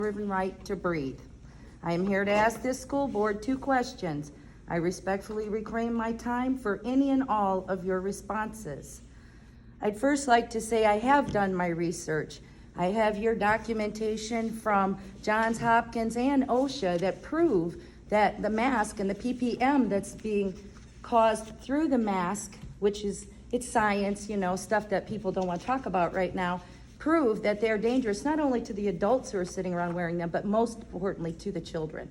God-given right to breathe. I am here to ask this school board 2 questions. I respectfully reclaim my time for any and all of your responses. I'd first like to say I have done my research. I have here documentation from Johns Hopkins and OSHA that prove that the mask and the ppm that's being caused through the mask, which is, it's science, stuff that people don't want to talk about right now, prove that they're dangerous not only to the adults who are sitting around wearing them, but most importantly to the children.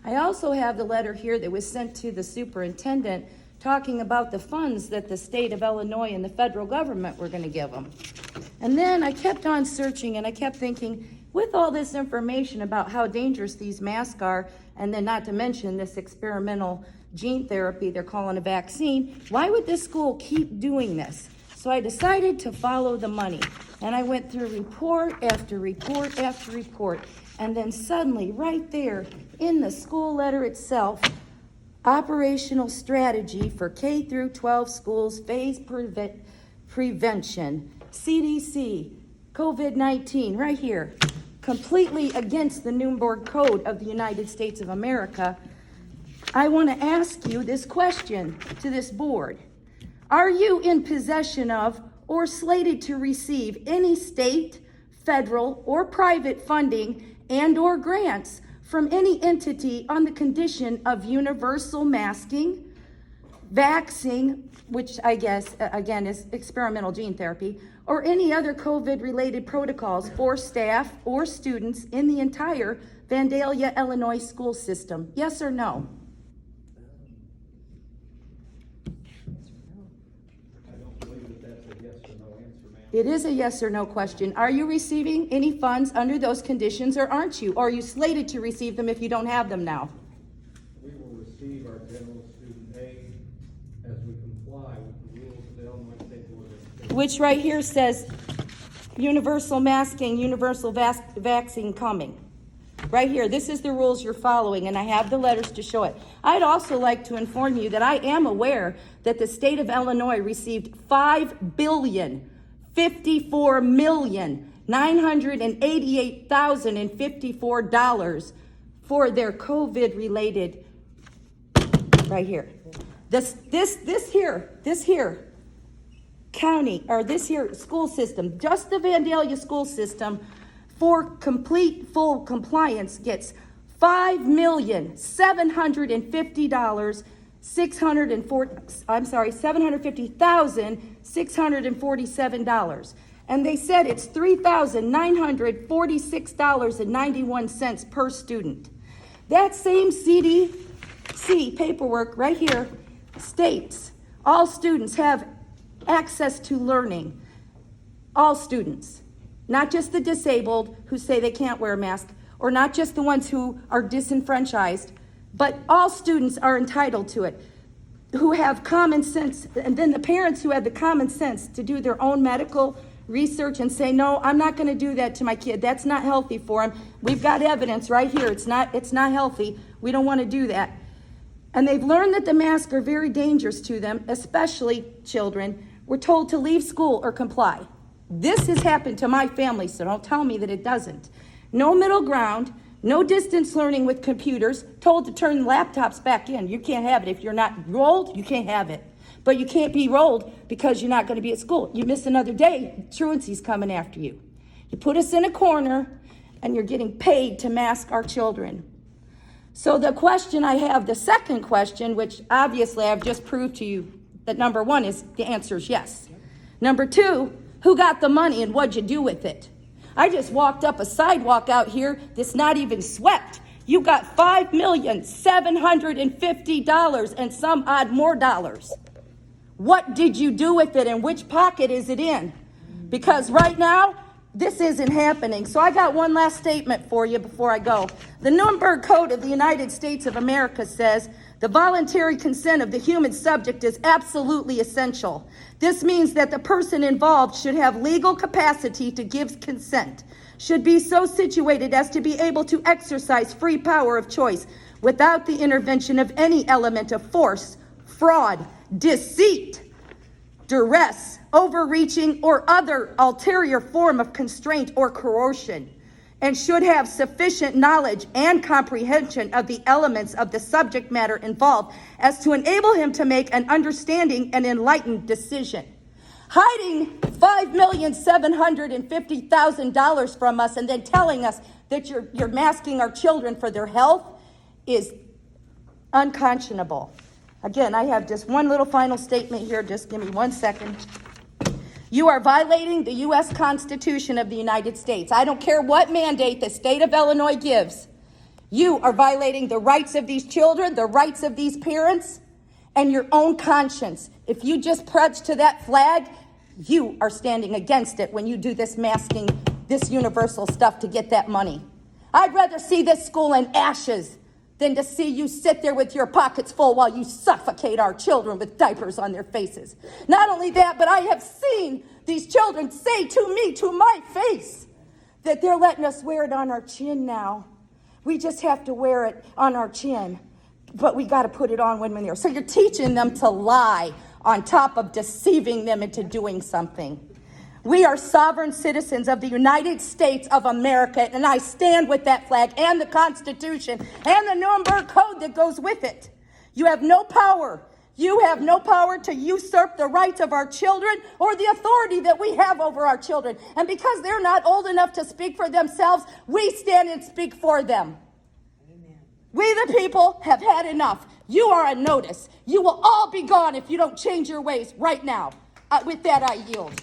I also have the letter here that was sent to the superintendent talking about the funds that the state of Illinois and the federal government were going to give them. And then I kept on searching and I kept thinking, with all this information about how dangerous these masks are, and then not to mention this experimental gene therapy they're calling a vaccine, why would this school keep doing this? So I decided to follow the money. And I went through report after report after report. And then suddenly, right there in the school letter itself, operational strategy for K through 12 schools, phase prevention, CDC, COVID-19, right here, completely against the Nuremberg Code of the United States of America. I want to ask you this question to this board. Are you in possession of or slated to receive any state, federal, or private funding and or grants from any entity on the condition of universal masking, vaccine, which I guess, again, is experimental gene therapy, or any other COVID-related protocols for staff or students in the entire Vandalia, Illinois school system? Yes or no? It is a yes or no question. Are you receiving any funds under those conditions, or aren't you? Or are you slated to receive them if you don't have them now? We will receive our general student aid as we comply with the rules of the Illinois State Board of Education. Which right here says universal masking, universal vaccine coming. Right here, this is the rules you're following, and I have the letters to show it. I'd also like to inform you that I am aware that the state of Illinois received $5,054,988,054 for their COVID-related, right here. This here county, or this here school system, just the Vandalia school system, for complete full compliance gets $750,647. And they said it's $3,946.91 per student. That same CDC paperwork right here states all students have access to learning. All students. Not just the disabled who say they can't wear a mask, or not just the ones who are disenfranchised, but all students are entitled to it, who have common sense, and then the parents who have the common sense to do their own medical research and say, no, I'm not going to do that to my kid. That's not healthy for him. We've got evidence right here. It's not healthy. We don't want to do that. And they've learned that the masks are very dangerous to them, especially children. We're told to leave school or comply. This has happened to my family, so don't tell me that it doesn't. No middle ground, no distance learning with computers, told to turn laptops back in. You can't have it. If you're not rolled, you can't have it. But you can't be rolled because you're not going to be at school. You miss another day, truancy's coming after you. You put us in a corner, and you're getting paid to mask our children. So the question I have, the second question, which obviously I've just proved to you that number one is the answer is yes. Number two, who got the money and what'd you do with it? I just walked up a sidewalk out here that's not even swept. You got $5,750,000 and some odd more dollars. What did you do with it, and which pocket is it in? Because right now, this isn't happening. So I got one last statement for you before I go. The Nuremberg Code of the United States of America says the voluntary consent of the human subject is absolutely essential. This means that the person involved should have legal capacity to give consent, should be so situated as to be able to exercise free power of choice without the intervention of any element of force, fraud, deceit, duress, overreaching, or other ulterior form of constraint or coercion. and should have sufficient knowledge and comprehension of the elements of the subject matter involved as to enable him to make an understanding and enlightened decision. Hiding $5,750,000 from us and then telling us that you're masking our children for their health is unconscionable. Again, I have just one little final statement here. Just give me 1 second. You are violating the U.S. Constitution of the United States. I don't care what mandate the state of Illinois gives. You are violating the rights of these children, the rights of these parents, and your own conscience. If you just pledge to that flag, you are standing against it when you do this masking, this universal stuff to get that money. I'd rather see this school in ashes than to see you sit there with your pockets full while you suffocate our children with diapers on their faces. Not only that, but I have seen these children say to me, to my face, that they're letting us wear it on our chin now. We just have to wear it on our chin, but we got to put it on when we're there. So you're teaching them to lie on top of deceiving them into doing something. We are sovereign citizens of the United States of America, and I stand with that flag and the Constitution and the Nuremberg Code that goes with it. You have no power. You have no power to usurp the rights of our children or the authority that we have over our children. And because they're not old enough to speak for themselves, we stand and speak for them. Amen. We the people have had enough. You are on notice. You will all be gone if you don't change your ways right now. With that, I yield.